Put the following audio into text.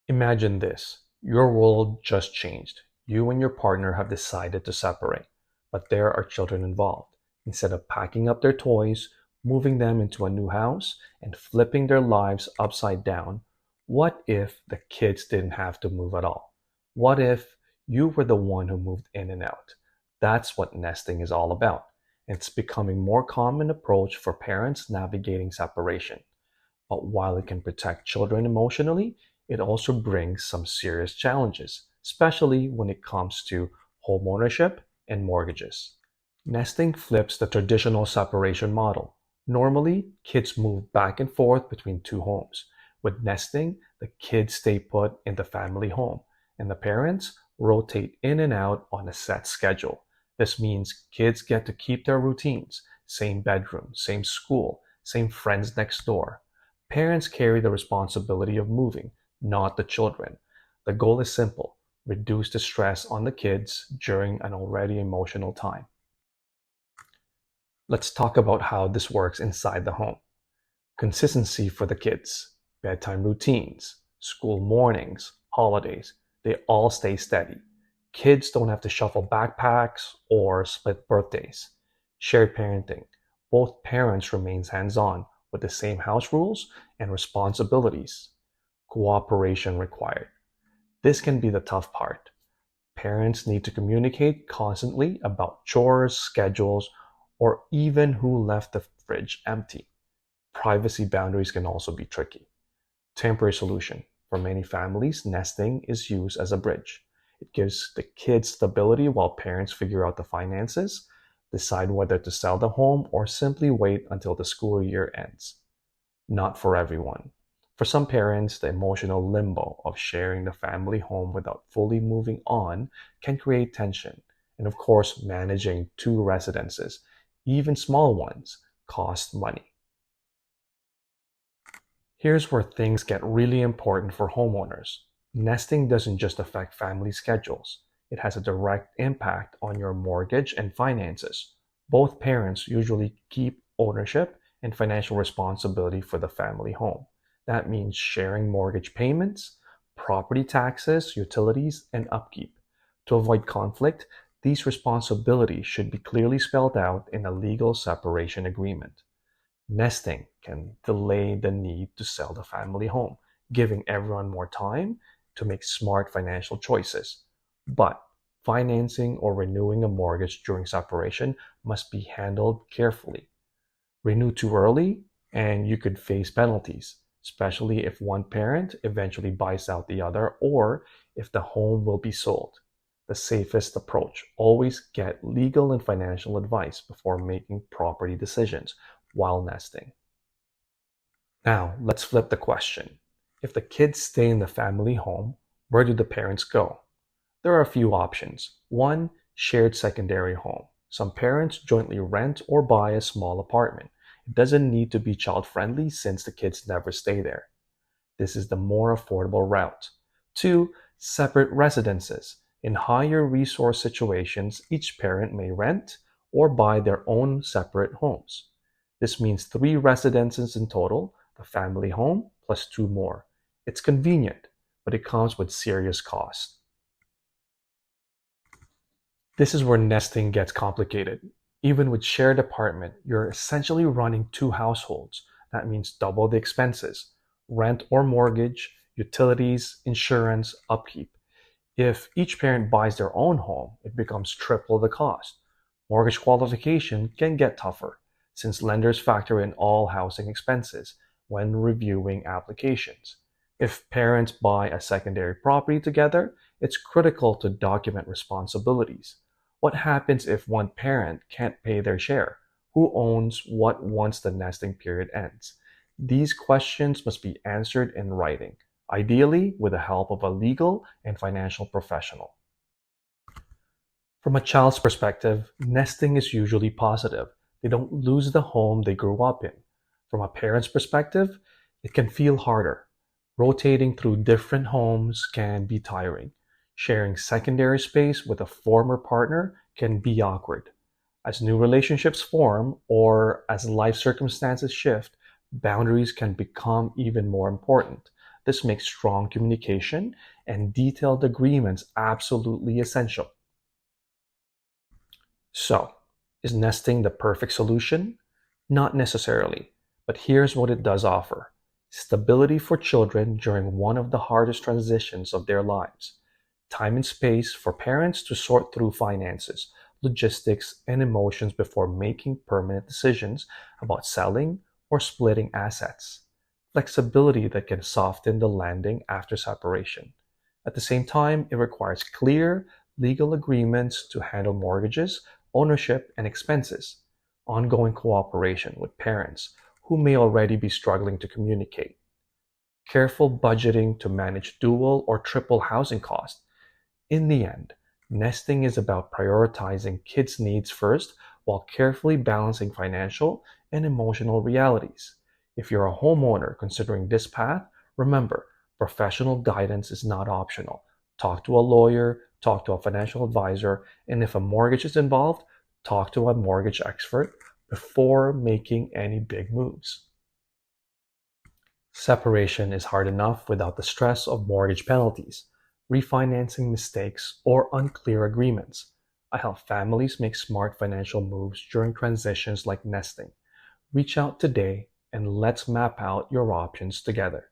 Imagine this. Your world just changed. You and your partner have decided to separate, but there are children involved. Instead of packing up their toys, moving them into a new house, and flipping their lives upside down, what if the kids didn't have to move at all? What if you were the one who moved in and out? That's what nesting is all about. It's becoming more common approach for parents navigating separation. But while it can protect children emotionally, it also brings some serious challenges, especially when it comes to home ownership and mortgages. Nesting flips the traditional separation model. Normally, kids move back and forth between two homes. With nesting, the kids stay put in the family home, and the parents rotate in and out on a set schedule. This means kids get to keep their routines, same bedroom, same school, same friends next door. Parents carry the responsibility of moving, not the children. The goal is simple: reduce the stress on the kids during an already emotional time. Let's talk about how this works inside the home. Consistency for the kids, bedtime routines, school mornings, holidays, they all stay steady. Kids don't have to shuffle backpacks or split birthdays. Shared parenting, both parents remains hands-on with the same house rules and responsibilities. Cooperation required. This can be the tough part. Parents need to communicate constantly about chores, schedules, or even who left the fridge empty. Privacy boundaries can also be tricky. Temporary solution. For many families, nesting is used as a bridge. It gives the kids stability while parents figure out the finances, decide whether to sell the home, or simply wait until the school year ends. Not for everyone. For some parents, the emotional limbo of sharing the family home without fully moving on can create tension. And of course, managing two residences, even small ones, cost money. Here's where things get really important for homeowners. Nesting doesn't just affect family schedules, it has a direct impact on your mortgage and finances. Both parents usually keep ownership and financial responsibility for the family home. That means sharing mortgage payments, property taxes, utilities, and upkeep. To avoid conflict, these responsibilities should be clearly spelled out in a legal separation agreement. Nesting can delay the need to sell the family home, giving everyone more time to make smart financial choices. But financing or renewing a mortgage during separation must be handled carefully. Renew too early, and you could face penalties, especially if one parent eventually buys out the other or if the home will be sold. The safest approach: always get legal and financial advice before making property decisions while nesting. Now, let's flip the question. If the kids stay in the family home, where do the parents go? There are a few options. One, shared secondary home. Some parents jointly rent or buy a small apartment. It doesn't need to be child friendly since the kids never stay there. This is the more affordable route. Two, separate residences. In higher resource situations, each parent may rent or buy their own separate homes. This means three residences in total, the family home plus two more. It's convenient, but it comes with serious costs. This is where nesting gets complicated. Even with shared apartment, you're essentially running two households. That means double the expenses: rent or mortgage, utilities, insurance, upkeep. If each parent buys their own home, it becomes triple the cost. Mortgage qualification can get tougher since lenders factor in all housing expenses when reviewing applications. If parents buy a secondary property together, it's critical to document responsibilities. What happens if one parent can't pay their share? Who owns what once the nesting period ends? These questions must be answered in writing, ideally with the help of a legal and financial professional. From a child's perspective, nesting is usually positive. They don't lose the home they grew up in. From a parent's perspective, it can feel harder. Rotating through different homes can be tiring. Sharing secondary space with a former partner can be awkward. As new relationships form or as life circumstances shift, boundaries can become even more important. This makes strong communication and detailed agreements absolutely essential. So, is nesting the perfect solution? Not necessarily, but here's what it does offer: stability for children during one of the hardest transitions of their lives, time and space for parents to sort through finances, logistics, and emotions before making permanent decisions about selling or splitting assets, flexibility that can soften the landing after separation. At the same time, it requires clear legal agreements to handle mortgages, ownership, and expenses, ongoing cooperation with parents who may already be struggling to communicate, careful budgeting to manage dual or triple housing costs. In the end, nesting is about prioritizing kids' needs first while carefully balancing financial and emotional realities. If you're a homeowner considering this path, remember, professional guidance is not optional. Talk to a lawyer, talk to a financial advisor, and if a mortgage is involved, talk to a mortgage expert before making any big moves. Separation is hard enough without the stress of mortgage penalties, refinancing mistakes, or unclear agreements. I help families make smart financial moves during transitions like nesting. Reach out today and let's map out your options together.